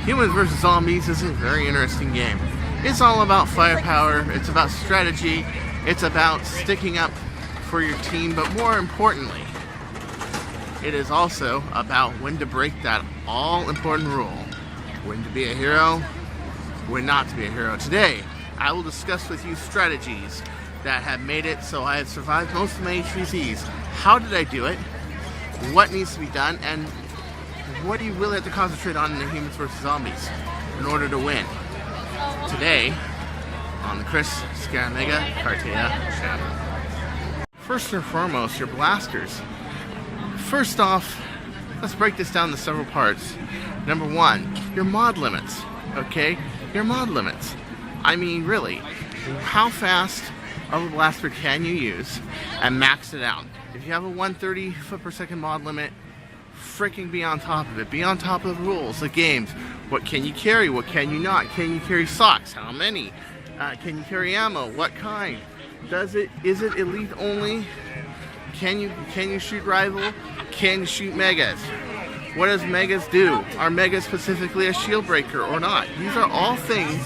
Humans vs. Zombies is a very interesting game. It's all about firepower, it's about strategy, it's about sticking up for your team, but more importantly, it is also about when to break that all-important rule. When to be a hero, when not to be a hero. Today, I will discuss with you strategies that have made it so I have survived most of my HvZs. How did I do it? What needs to be done? And what do you really have to concentrate on in the Humans vs. Zombies in order to win? Today, on the Chris Scaramega Cartaya channel. First and foremost, your blasters. First off, let's break this down into several parts. Number one, your mod limits, okay? Your mod limits. I mean, really, how fast of a blaster can you use and max it out? If you have a 130 foot per second mod limit, freaking be on top of it. Be on top of the rules, the games. What can you carry? What can you not? Can you carry socks? How many? Can you carry ammo? What kind? Is it elite only? Can you shoot rival? Can you shoot megas? What does megas do? Are megas specifically a shield breaker or not? These are all things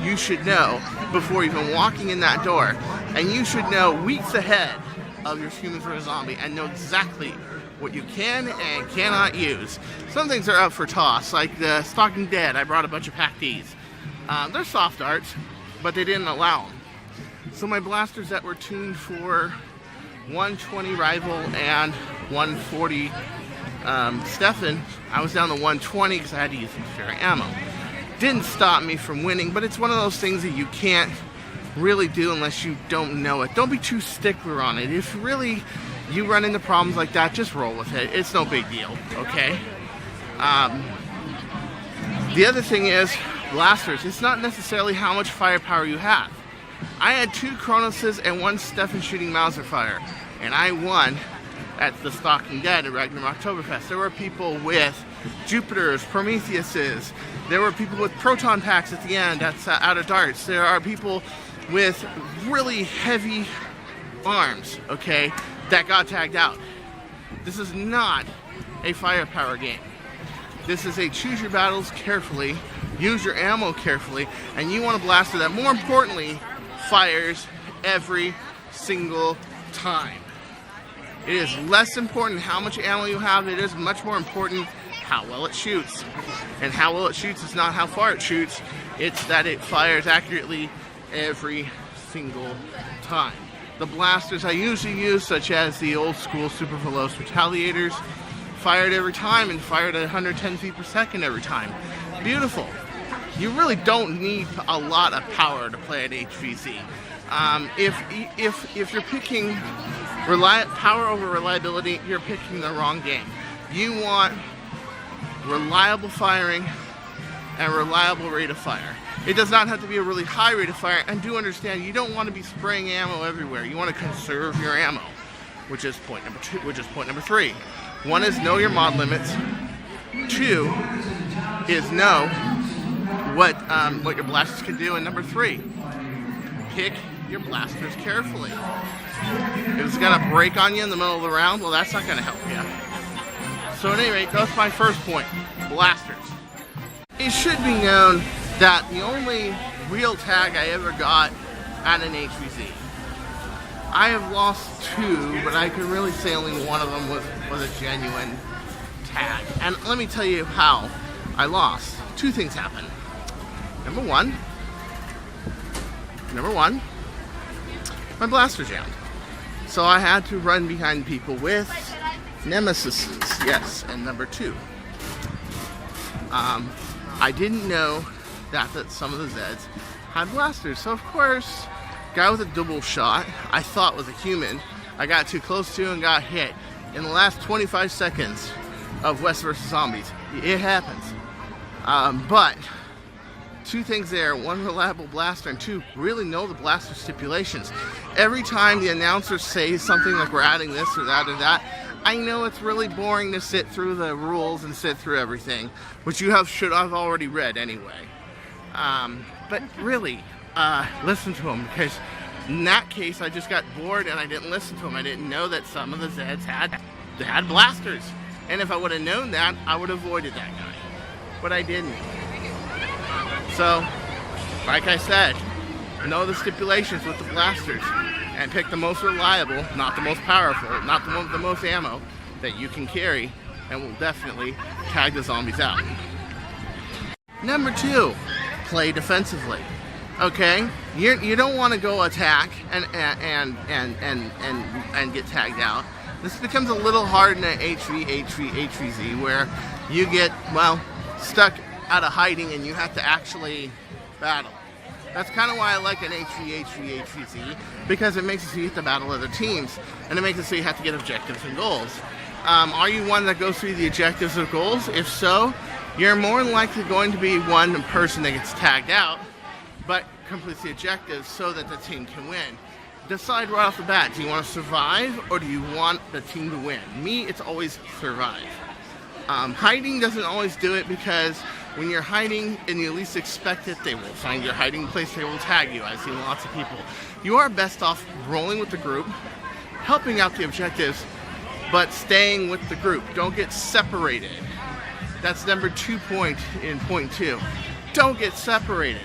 you should know before even walking in that door. And you should know weeks ahead of your Humans vs. Zombie and know exactly what you can and cannot use. Some things are up for toss, like the Stalking Dead. I brought a bunch of pack Ds. They're soft darts, but they didn't allow them. So my blasters that were tuned for 120 Rival and 140 Stefan, I was down to 120 because I had to use some spare ammo. Didn't stop me from winning, but it's one of those things that you can't really do unless you don't know it. Don't be too stickler on it. If really you run into problems like that, just roll with it. It's no big deal, okay? The other thing is, blasters. It's not necessarily how much firepower you have. I had 2 Cronoses and 1 Stefan shooting Mauser fire, and I won at the Stalking Dead at Ragnarok Oktoberfest. There were people with Jupiters, Prometheuses. There were people with proton packs at the end. That's out of darts. There are people with really heavy arms, okay, that got tagged out. This is not a firepower game. This is a choose your battles carefully, use your ammo carefully, and you want a blaster that, more importantly, fires every single time. It is less important how much ammo you have. It is much more important how well it shoots. And how well it shoots is not how far it shoots. It's that it fires accurately every single time. The blasters I usually use, such as the old school Super Veloce Retaliators, fired every time and fired at 110 feet per second every time. Beautiful. You really don't need a lot of power to play at HvZ. If you're picking power over reliability, you're picking the wrong game. You want reliable firing and reliable rate of fire. It does not have to be a really high rate of fire, and do understand you don't want to be spraying ammo everywhere. You want to conserve your ammo, which is point number 2, which is point number 3. 1 is know your mod limits. 2 is know what your blasters can do, and number 3, pick your blasters carefully. If it's gonna break on you in the middle of the round, well, that's not gonna help you. So at any rate, that's my first point, blasters. It should be known that the only real tag I ever got at an HvZ, I have lost 2, but I can really say only one of them was a genuine tag. And let me tell you how I lost. 2 things happened. Number one, my blaster jammed. So I had to run behind people with Nemesis, yes. And number 2, I didn't know that some of the Zeds had blasters. So of course, guy with a double shot, I thought was a human, I got too close to and got hit. In the last 25 seconds of West vs. Zombies, it happens. But 2 things there: 1, reliable blaster, and 2, really know the blaster stipulations. Every time the announcers say something like we're adding this or that or that, I know it's really boring to sit through the rules and sit through everything, which you should have already read anyway. But really, listen to them, because in that case I just got bored and I didn't listen to them. I didn't know that some of the Zeds had blasters, and if I would have known that, I would have avoided that guy, but I didn't. So, like I said, know the stipulations with the blasters and pick the most reliable, not the most powerful, not the one with the most ammo that you can carry, and will definitely tag the zombies out. Number 2, play defensively. Okay, you don't want to go attack and get tagged out. This becomes a little hard in an HvZ where you get, well, stuck out of hiding and you have to actually battle. That's kind of why I like an HvZ, because it makes it so you have to battle other teams, and it makes it so you have to get objectives and goals. Are you one that goes through the objectives or goals? If so, you're more than likely going to be one person that gets tagged out, but completes the objectives so that the team can win. Decide right off the bat, do you want to survive or do you want the team to win? Me, it's always survive. Hiding doesn't always do it, because when you're hiding and you least expect it, they will find your hiding place, they will tag you. I've seen lots of people. You are best off rolling with the group, helping out the objectives, but staying with the group. Don't get separated. That's number 2 point in point 2. Don't get separated.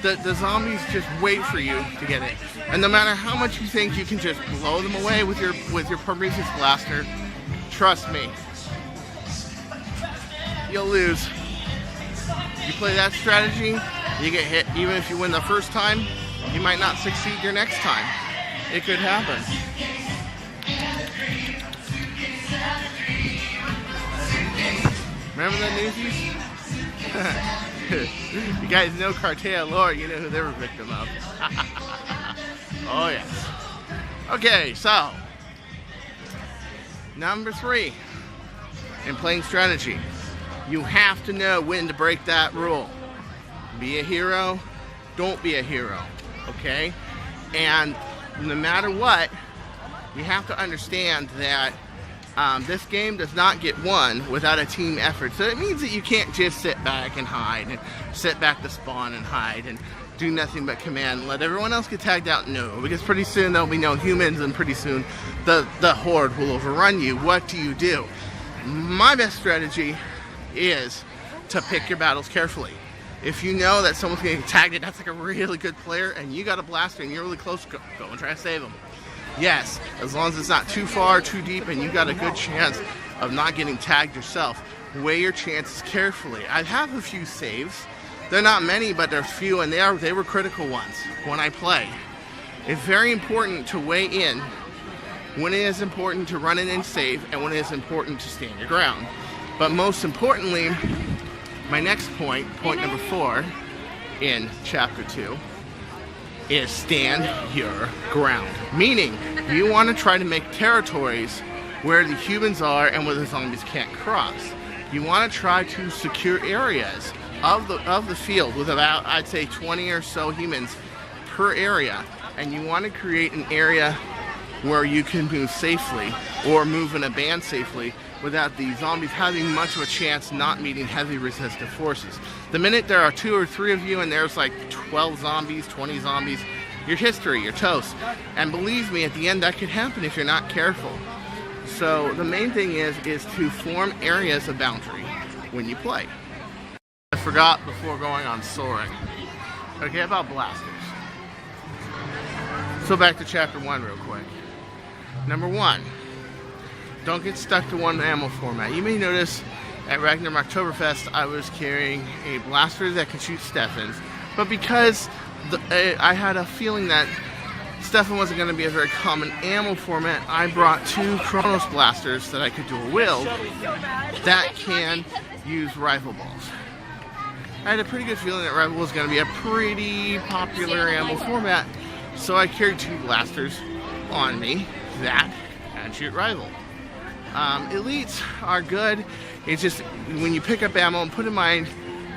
The zombies just wait for you to get it. And no matter how much you think you can just blow them away with your Prometheus blaster, trust me, you'll lose. You play that strategy, you get hit. Even if you win the first time, you might not succeed your next time. It could happen. Remember the newsies? You guys know Cartaya lore, you know who they were victim of. Oh yes. Okay, so number 3 in playing strategy. You have to know when to break that rule. Be a hero, don't be a hero, okay? And no matter what, you have to understand that this game does not get won without a team effort. So it means that you can't just sit back and hide, and sit back to spawn and hide, and do nothing but command and let everyone else get tagged out. No, because pretty soon there'll be no humans, and pretty soon the horde will overrun you. What do? My best strategy is to pick your battles carefully. If you know that someone's getting tagged, that's like a really good player, and you got a blaster and you're really close, go and try to save them. Yes, as long as it's not too far, too deep, and you got a good chance of not getting tagged yourself. Weigh your chances carefully. I have a few saves. They're not many, but they're few, and they were critical ones when I play. It's very important to weigh in when it is important to run in and save, and when it is important to stand your ground. But most importantly, my next point number 4 in chapter 2, is stand your ground. Meaning, you want to try to make territories where the humans are and where the zombies can't cross. You want to try to secure areas of the field with about, I'd say, 20 or so humans per area. And you want to create an area where you can move safely, or move in a band safely, without the zombies having much of a chance not meeting heavy resistive forces. The minute there are 2 or 3 of you and there's like 12 zombies, 20 zombies, your history, you're toast. And believe me, at the end that could happen if you're not careful. So the main thing is to form areas of boundary when you play. I forgot before going on soaring. Okay, about blasters. So back to chapter 1 real quick. Number 1. Don't get stuck to one ammo format. You may notice at Ragnarok Oktoberfest I was carrying a blaster that could shoot Steffens, but because I had a feeling that Steffen wasn't going to be a very common ammo format, I brought 2 Kronos blasters that I could dual wield that can use rifle balls. I had a pretty good feeling that rifle was going to be a pretty popular ammo format, so I carried 2 blasters on me that can shoot rifle. Elites are good. It's just when you pick up ammo, and put in mind,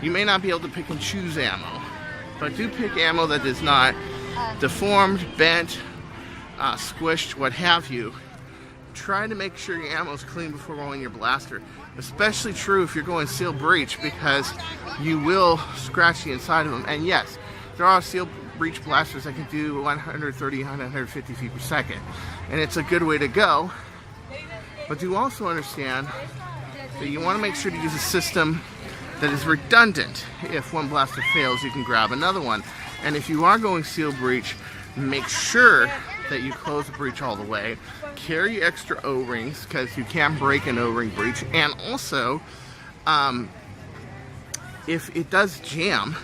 you may not be able to pick and choose ammo, but do pick ammo that is not deformed, bent, squished, what have you. Try to make sure your ammo is clean before rolling your blaster. Especially true if you're going seal breach, because you will scratch the inside of them. And yes, there are seal breach blasters that can do 130, 150 feet per second, and it's a good way to go. But do also understand that you want to make sure to use a system that is redundant. If one blaster fails, you can grab another one. And if you are going seal breach, make sure that you close the breach all the way. Carry extra O-rings, because you can break an O-ring breach. And also, if it does jam,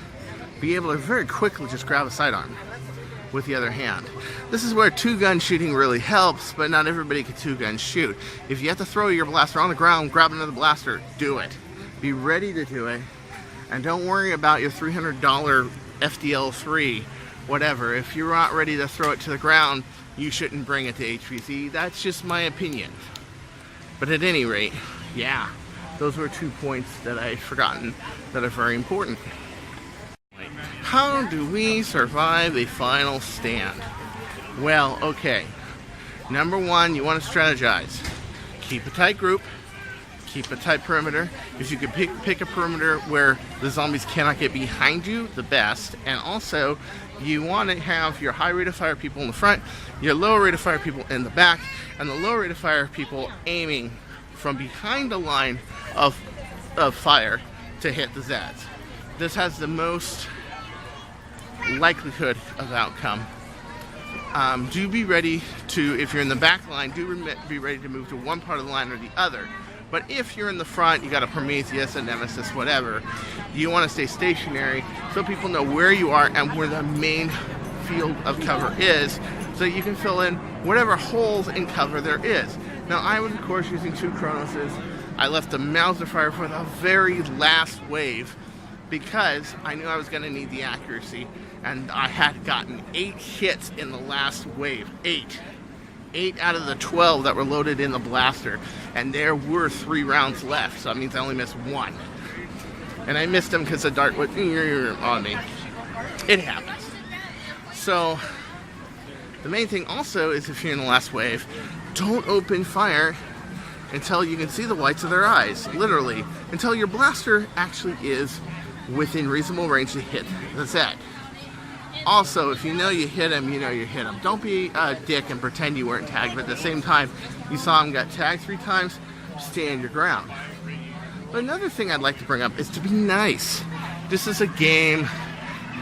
be able to very quickly just grab a sidearm with the other hand. This is where two-gun shooting really helps, but not everybody can two-gun shoot. If you have to throw your blaster on the ground, grab another blaster, do it. Be ready to do it. And don't worry about your $300 FDL3, whatever. If you're not ready to throw it to the ground, you shouldn't bring it to HvZ. That's just my opinion. But at any rate, yeah, those were 2 points that I'd forgotten that are very important. How do we survive a final stand? Well, okay. Number one, you want to strategize. Keep a tight group. Keep a tight perimeter. If you can pick a perimeter where the zombies cannot get behind you, the best. And also, you want to have your high rate of fire people in the front, your low rate of fire people in the back, and the low rate of fire people aiming from behind the line of fire to hit the Zeds. This has the most likelihood of outcome. Do be ready to, if you're in the back line, be ready to move to one part of the line or the other. But if you're in the front, you got a Prometheus, a Nemesis, whatever, you want to stay stationary so people know where you are and where the main field of cover is, so you can fill in whatever holes in cover there is. Now, I was, of course, using 2 Cronoses. I left the Mauser fire for the very last wave because I knew I was going to need the accuracy, and I had gotten 8 hits in the last wave. 8 out of the 12 that were loaded in the blaster, and there were 3 rounds left, so that means I only missed 1. And I missed them because the dart went on me. It happens. So the main thing also is, if you're in the last wave, don't open fire until you can see the whites of their eyes, literally, until your blaster actually is within reasonable range to hit the Zed. Also, if you know you hit him, you know you hit him. Don't be a dick and pretend you weren't tagged, but at the same time, you saw him got tagged 3 times, stand your ground. But another thing I'd like to bring up is to be nice. This is a game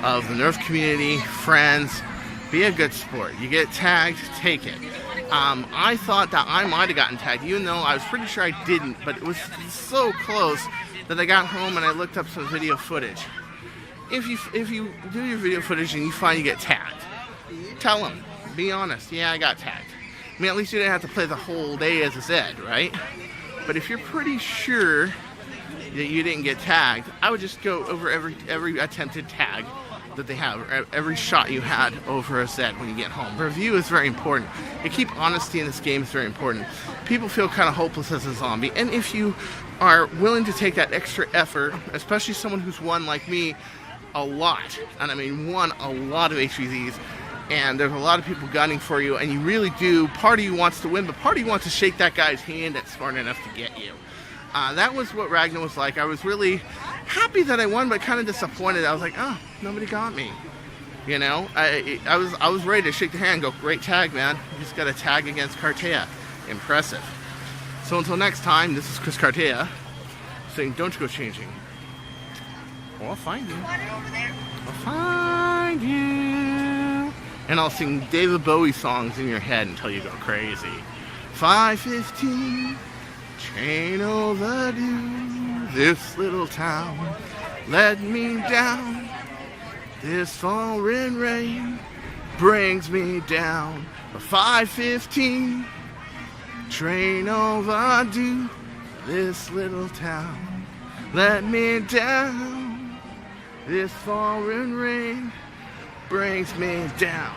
of the Nerf community, friends. Be a good sport. You get tagged, take it. I thought that I might have gotten tagged, even though I was pretty sure I didn't, but it was so close that I got home and I looked up some video footage. If you do your video footage and you find you get tagged, tell them. Be honest. Yeah, I got tagged. I mean, at least you didn't have to play the whole day as a Zed, right? But if you're pretty sure that you didn't get tagged, I would just go over every attempted tag that they have, or every shot you had over a Zed when you get home. Review is very important. To keep honesty in this game is very important. People feel kind of hopeless as a zombie, and if you are willing to take that extra effort, especially someone who's won like me a lot, and I mean won a lot of HvZs, and there's a lot of people gunning for you, and you really do, part of you wants to win, but part of you wants to shake that guy's hand that's smart enough to get you. That was what Ragnar was like. I was really happy that I won, but kind of disappointed. I was like, oh, nobody got me. You know, I was ready to shake the hand and go, great tag, man. You just got a tag against Cartaya. Impressive. So until next time, this is Chris Cartaya saying, don't you go changing. Or I'll find you. I'll find you. And I'll sing David Bowie songs in your head until you go crazy. 5:15, train overdue. This little town let me down. This falling rain brings me down. 5:15, train overdue. This little town let me down. This falling rain brings me down.